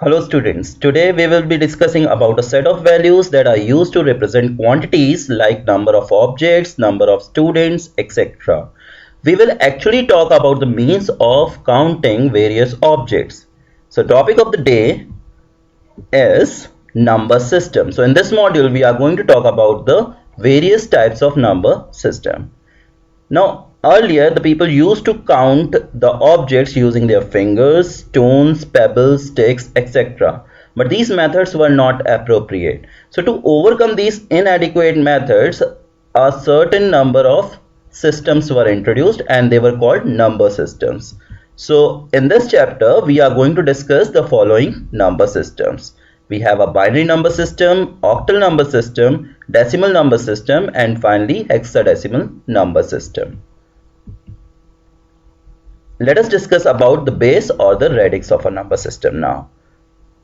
Hello students, today we will be discussing about a set of values that are used to represent quantities like number of objects, number of students, etc. We will actually talk about the means of counting various objects. So topic of the day is number system. So in this module we are going to talk about the various types of number system. Now, earlier the people used to count the objects using their fingers, stones, pebbles, sticks, etc. But these methods were not appropriate. So to overcome these inadequate methods, a certain number of systems were introduced and they were called number systems. So in this chapter, we are going to discuss the following number systems. We have a binary number system, octal number system, decimal number system, and finally hexadecimal number system. Let us discuss about the base or the radix of a number system now.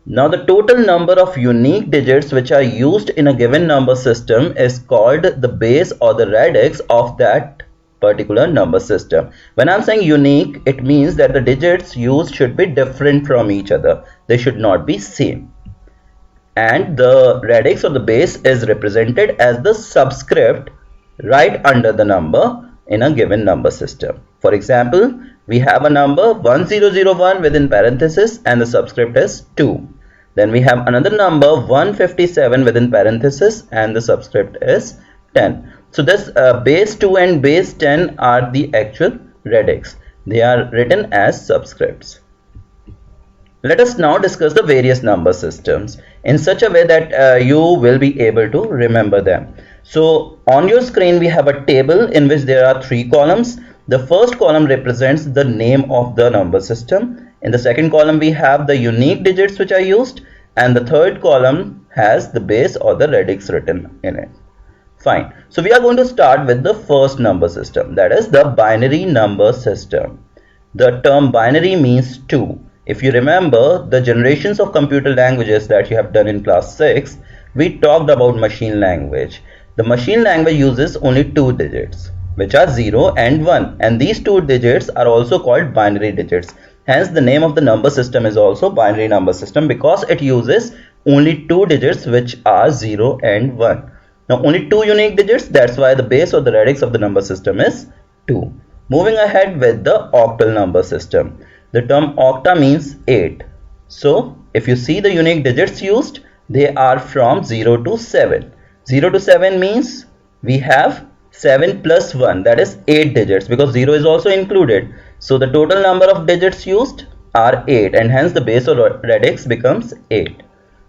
Now the total number of unique digits which are used in a given number system is called the base or the radix of that particular number system. When I'm saying unique, it means that the digits used should be different from each other. They should not be same. And the radix or the base is represented as the subscript right under the number in a given number system. For example, we have a number 1001 within parenthesis and the subscript is 2. Then we have another number 157 within parenthesis and the subscript is 10. So this base 2 and base 10 are the actual radix. They are written as subscripts. Let us now discuss the various number systems in such a way that you will be able to remember them. So on your screen we have a table in which there are 3 columns. The first column represents the name of the number system. In the second column we have the unique digits which are used, and the third column has the base or the radix written in it. Fine. So we are going to start with the first number system, that is the binary number system. The term binary means 2. If you remember the generations of computer languages that you have done in class 6, we talked about machine language. The machine language uses only 2 digits, which are 0 and 1, and these 2 digits are also called binary digits. Hence the name of the number system is also binary number system because it uses only 2 digits which are 0 and 1. Now only 2 unique digits, that's why the base or the radix of the number system is 2. Moving ahead with the octal number system. The term octa means 8. So if you see the unique digits used, they are from 0 to 7. 0 to 7 means we have 7 plus 1, that is 8 digits, because 0 is also included. So the total number of digits used are 8 and hence the base or radix becomes 8.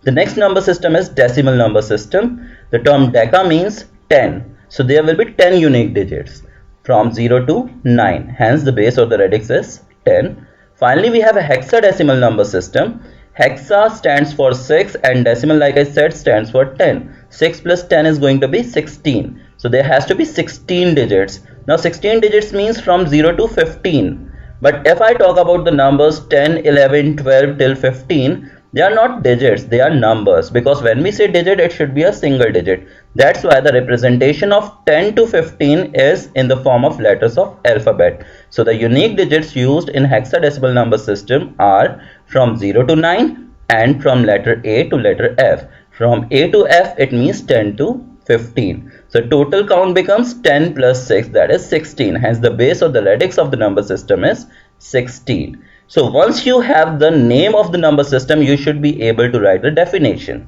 The next number system is decimal number system. The term deca means 10. So there will be 10 unique digits from 0 to 9. Hence the base or the radix is 10. Finally, we have a hexadecimal number system. Hexa stands for 6 and decimal, like I said, stands for 10. 6 plus 10 is going to be 16. So there has to be 16 digits. Now 16 digits means from 0 to 15. But if I talk about the numbers 10, 11, 12 till 15, they are not digits, they are numbers, because when we say digit it should be a single digit. That's why the representation of 10 to 15 is in the form of letters of alphabet. So the unique digits used in hexadecimal number system are from 0 to 9 and from letter A to letter F. From A to F it means 10 to 15. So total count becomes 10 plus 6, that is 16. Hence the base or the radix of the number system is 16. So once you have the name of the number system, you should be able to write the definition.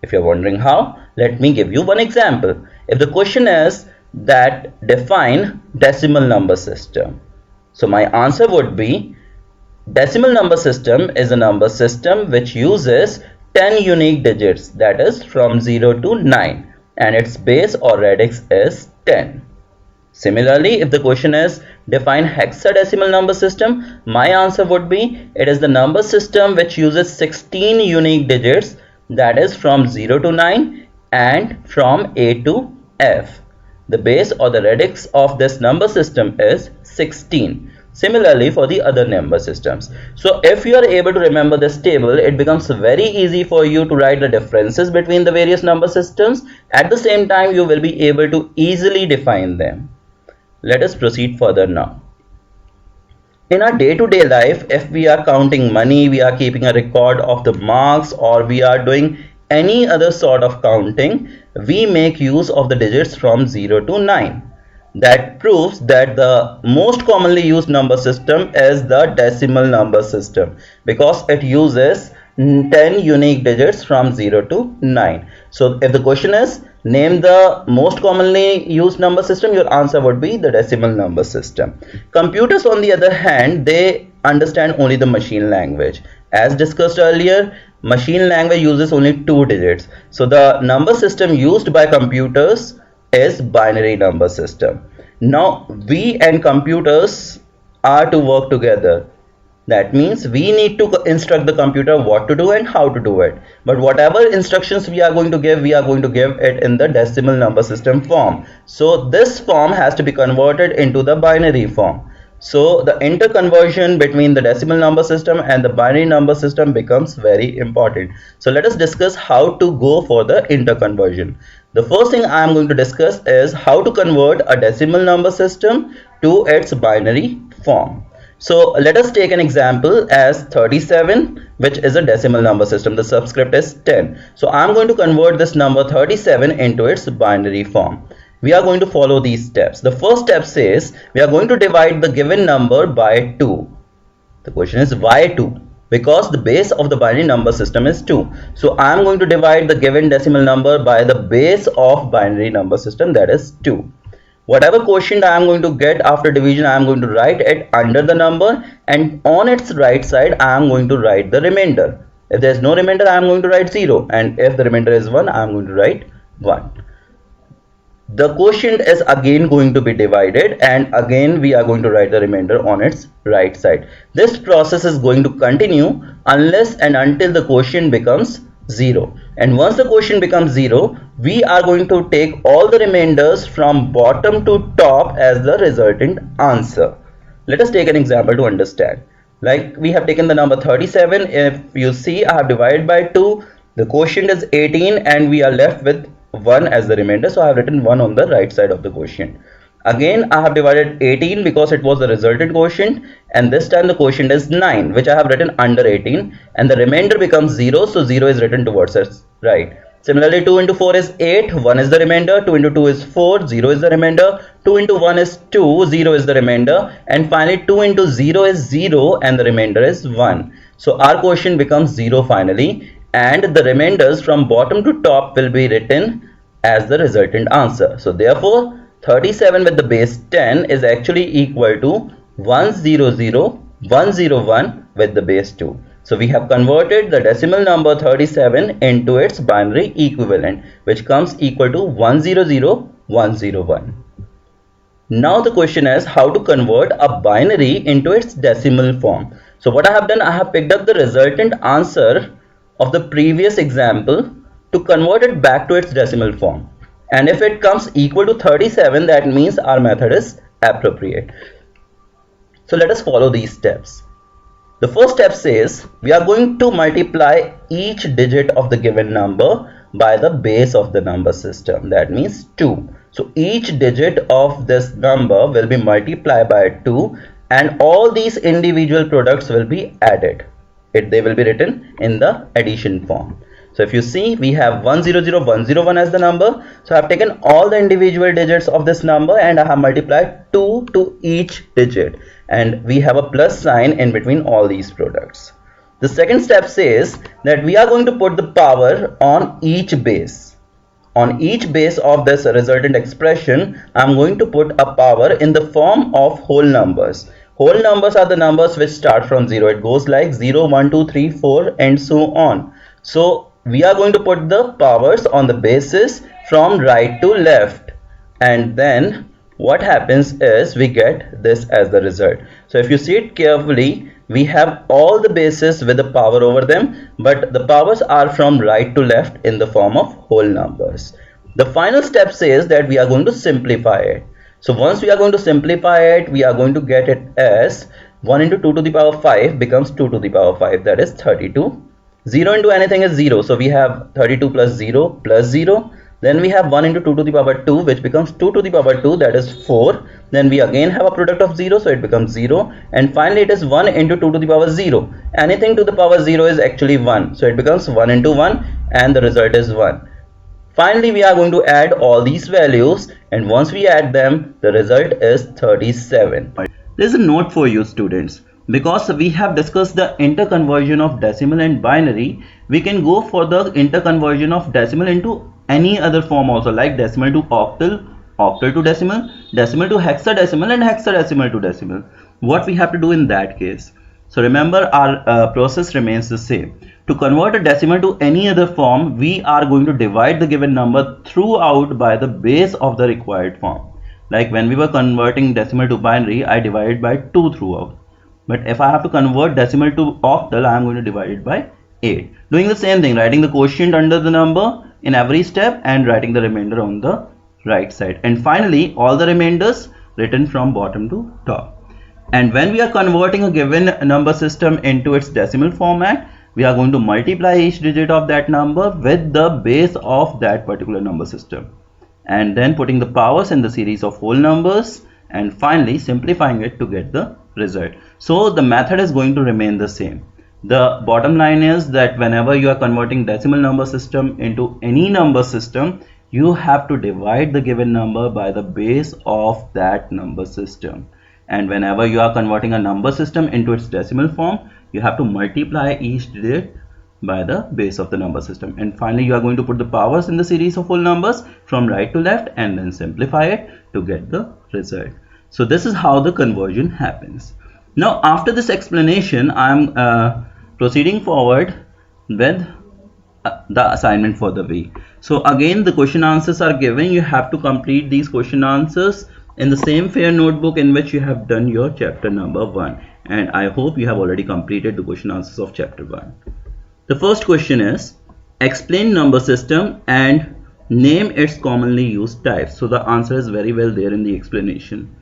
If you're wondering how, let me give you one example. If the question is that define decimal number system, so my answer would be decimal number system is a number system which uses 10 unique digits, that is from 0 to 9, and its base or radix is 10. Similarly, if the question is define hexadecimal number system, my answer would be it is the number system which uses 16 unique digits, that is from 0 to 9 and from A to F. The base or the radix of this number system is 16. Similarly for the other number systems. So if you are able to remember this table, it becomes very easy for you to write the differences between the various number systems. At the same time, you will be able to easily define them. Let us proceed further now. In our day-to-day life, if we are counting money, we are keeping a record of the marks, or we are doing any other sort of counting, we make use of the digits from 0 to 9. That proves that the most commonly used number system is the decimal number system, because it uses 10 unique digits from 0 to 9. So if the question is name the most commonly used number system, your answer would be the decimal number system. Computers, on the other hand, they understand only the machine language. As discussed earlier, machine language uses only 2 digits. So the number system used by computers is binary number system. Now we and computers are to work together. That means we need to instruct the computer what to do and how to do it. But whatever instructions we are going to give it in the decimal number system form. So this form has to be converted into the binary form. So the interconversion between the decimal number system and the binary number system becomes very important. So let us discuss how to go for the interconversion. The first thing I am going to discuss is how to convert a decimal number system to its binary form. So let us take an example as 37, which is a decimal number system. The subscript is 10. So I'm going to convert this number 37 into its binary form. We are going to follow these steps. The first step says we are going to divide the given number by 2. The question is why 2? Because the base of the binary number system is 2. So I am going to divide the given decimal number by the base of binary number system, that is 2. Whatever quotient I am going to get after division, I am going to write it under the number, and on its right side I am going to write the remainder. If there is no remainder, I am going to write 0, and if the remainder is 1, I am going to write 1. The quotient is again going to be divided, and again we are going to write the remainder on its right side. This process is going to continue unless and until the quotient becomes 0. And once the quotient becomes 0, we are going to take all the remainders from bottom to top as the resultant answer. Let us take an example to understand. Like we have taken the number 37. If you see, I have divided by 2. The quotient is 18 and we are left with 1 as the remainder. So I have written 1 on the right side of the quotient. Again, I have divided 18 because it was the resultant quotient, and this time the quotient is 9, which I have written under 18, and the remainder becomes 0, so 0 is written towards its right. Similarly, 2 into 4 is 8, 1 is the remainder, 2 into 2 is 4, 0 is the remainder, 2 into 1 is 2, 0 is the remainder, and finally 2 into 0 is 0 and the remainder is 1. So our quotient becomes 0 finally, and the remainders from bottom to top will be written as the resultant answer. So therefore, 37 with the base 10 is actually equal to 100,101 with the base 2. So we have converted the decimal number 37 into its binary equivalent, which comes equal to 100,101. Now the question is how to convert a binary into its decimal form. So what I have done, I have picked up the resultant answer of the previous example to convert it back to its decimal form. And if it comes equal to 37, that means our method is appropriate. So let us follow these steps. The first step says we are going to multiply each digit of the given number by the base of the number system, that means 2. So each digit of this number will be multiplied by 2, and all these individual products will be added. They will be written in the addition form. So if you see, we have 100,101 as the number. So I have taken all the individual digits of this number and I have multiplied 2 to each digit. And we have a plus sign in between all these products. The second step says that we are going to put the power on each base. On each base of this resultant expression, I am going to put a power in the form of whole numbers. Whole numbers are the numbers which start from 0. It goes like 0, 1, 2, 3, 4 and so on. So we are going to put the powers on the bases from right to left, and then what happens is we get this as the result. So if you see it carefully, we have all the bases with the power over them, but the powers are from right to left in the form of whole numbers. The final step says that we are going to simplify it. So once we are going to simplify it, we are going to get it as 1 into 2 to the power 5 becomes 2 to the power 5, that is 32. 0 into anything is 0, so we have 32 plus 0 plus 0. Then we have 1 into 2 to the power 2, which becomes 2 to the power 2, that is 4. Then we again have a product of 0, so it becomes 0. And finally it is 1 into 2 to the power 0. Anything to the power 0 is actually 1. So it becomes 1 into 1 and the result is 1. Finally, we are going to add all these values, and once we add them, the result is 37. There is a note for you students. Because we have discussed the interconversion of decimal and binary, we can go for the interconversion of decimal into any other form also, like decimal to octal, octal to decimal, decimal to hexadecimal, and hexadecimal to decimal. What we have to do in that case? So remember, our process remains the same. To convert a decimal to any other form, we are going to divide the given number throughout by the base of the required form. Like when we were converting decimal to binary, I divided by 2 throughout. But if I have to convert decimal to octal, I am going to divide it by 8. Doing the same thing, writing the quotient under the number in every step and writing the remainder on the right side. And finally, all the remainders written from bottom to top. And when we are converting a given number system into its decimal format, we are going to multiply each digit of that number with the base of that particular number system. And then putting the powers in the series of whole numbers and finally simplifying it to get the result. So the method is going to remain the same. The bottom line is that whenever you are converting decimal number system into any number system, you have to divide the given number by the base of that number system. And whenever you are converting a number system into its decimal form, you have to multiply each digit by the base of the number system. And finally, you are going to put the powers in the series of whole numbers from right to left and then simplify it to get the result. So this is how the conversion happens. Now, after this explanation, I am proceeding forward with the assignment for the week. So again, the question answers are given. You have to complete these question answers in the same fair notebook in which you have done your chapter number 1. And I hope you have already completed the question answers of chapter 1. The first question is, explain number system and name its commonly used types. So the answer is very well there in the explanation.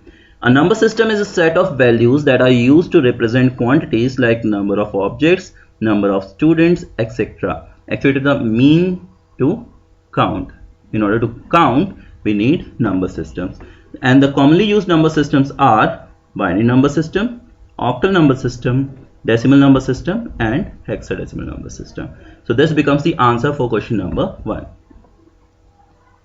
A number system is a set of values that are used to represent quantities like number of objects, number of students, etc. Actually, it is a mean to count. In order to count, we need number systems. And the commonly used number systems are binary number system, octal number system, decimal number system, and hexadecimal number system. So this becomes the answer for question number 1.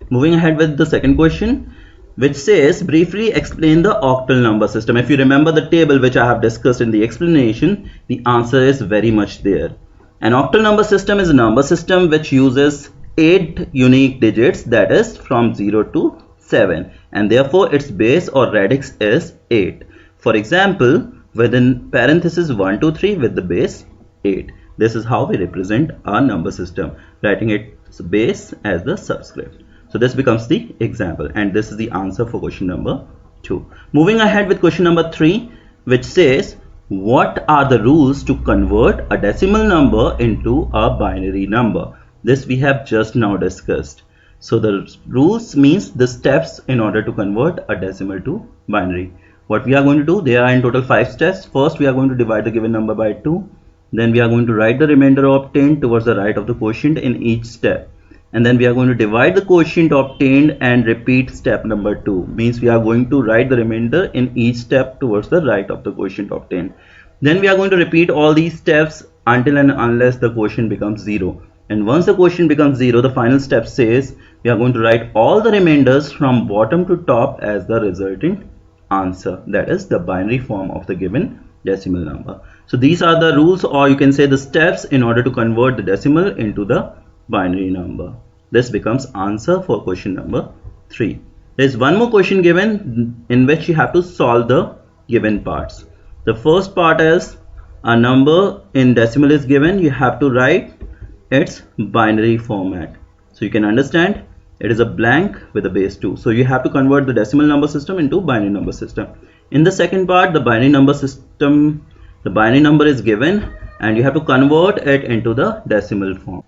Moving ahead with the second question, which says briefly explain the octal number system. If you remember the table which I have discussed in the explanation, the answer is very much there. An octal number system is a number system which uses 8 unique digits, that is from 0 to 7, and therefore its base or radix is 8. For example, within parenthesis 1, 2, 3 with the base 8. This is how we represent our number system, writing its base as the subscript. So this becomes the example, and this is the answer for question number 2. Moving ahead with question number 3, which says what are the rules to convert a decimal number into a binary number. This we have just now discussed. So the rules means the steps in order to convert a decimal to binary. What we are going to do, there are in total 5 steps. First, we are going to divide the given number by 2. Then we are going to write the remainder obtained towards the right of the quotient in each step. And then we are going to divide the quotient obtained and repeat step number 2. Means we are going to write the remainder in each step towards the right of the quotient obtained. Then we are going to repeat all these steps until and unless the quotient becomes 0. And once the quotient becomes 0, the final step says we are going to write all the remainders from bottom to top as the resulting answer, that is the binary form of the given decimal number. So these are the rules, or you can say the steps in order to convert the decimal into the binary number. This becomes answer for question number 3. There is one more question given in which you have to solve the given parts. The first part is a number in decimal is given. You have to write its binary format. So you can understand it is a blank with a base 2. So you have to convert the decimal number system into binary number system. In the second part, the binary number system, the binary number is given and you have to convert it into the decimal form.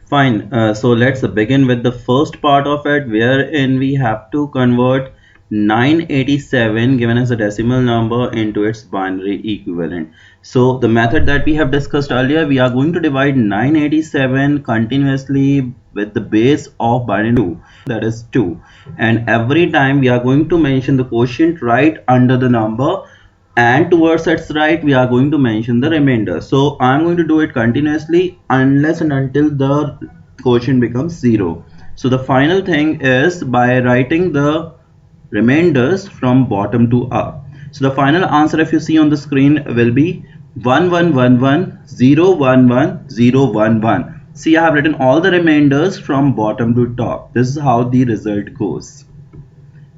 Fine. So let's begin with the first part of it, wherein we have to convert 987 given as a decimal number into its binary equivalent. So the method that we have discussed earlier, we are going to divide 987 continuously with the base of binary 2, that is 2, and every time we are going to mention the quotient right under the number, and towards its right we are going to mention the remainder. So I'm going to do it continuously unless and until the quotient becomes 0. So the final thing is by writing the remainders from bottom to up. So the final answer, if you see on the screen, will be 1111011011. See, I have written all the remainders from bottom to top. This is how the result goes.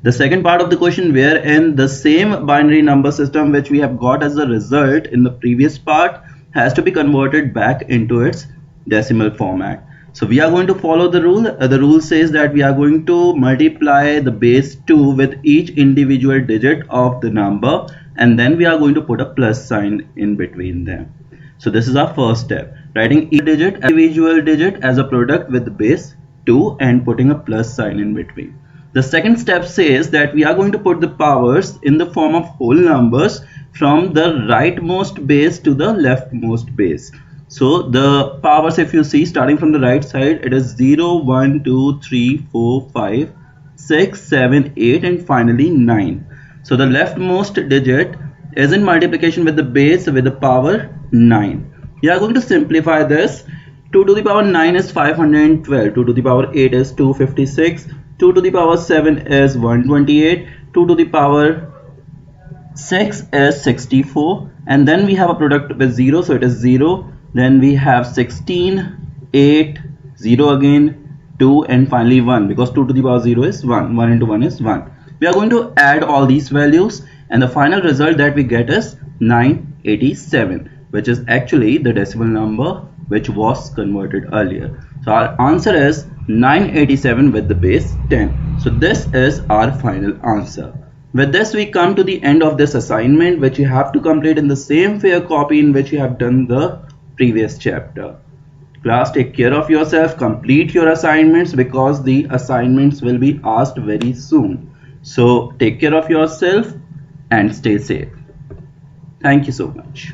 The second part of the question, wherein the same binary number system which we have got as a result in the previous part has to be converted back into its decimal format. So we are going to follow the rule. The rule says that we are going to multiply the base 2 with each individual digit of the number, and then we are going to put a plus sign in between them. So this is our first step, writing each individual digit as a product with the base 2 and putting a plus sign in between. The second step says that we are going to put the powers in the form of whole numbers from the rightmost base to the leftmost base. So the powers, if you see, starting from the right side, it is 0, 1, 2, 3, 4, 5, 6, 7, 8 and finally 9. So the leftmost digit is in multiplication with the base with the power 9. We are going to simplify this. 2 to the power 9 is 512, 2 to the power 8 is 256, 2 to the power 7 is 128, 2 to the power 6 is 64, and then we have a product with 0, so it is 0. Then we have 16, 8, 0 again, 2 and finally 1, because 2 to the power 0 is 1, 1 into 1 is 1. We are going to add all these values and the final result that we get is 987, which is actually the decimal number which was converted earlier. So our answer is 987 with the base 10. So this is our final answer. With this we come to the end of this assignment, which you have to complete in the same fair copy in which you have done the previous chapter. Class, take care of yourself, complete your assignments because the assignments will be asked very soon. So take care of yourself and stay safe. Thank you so much.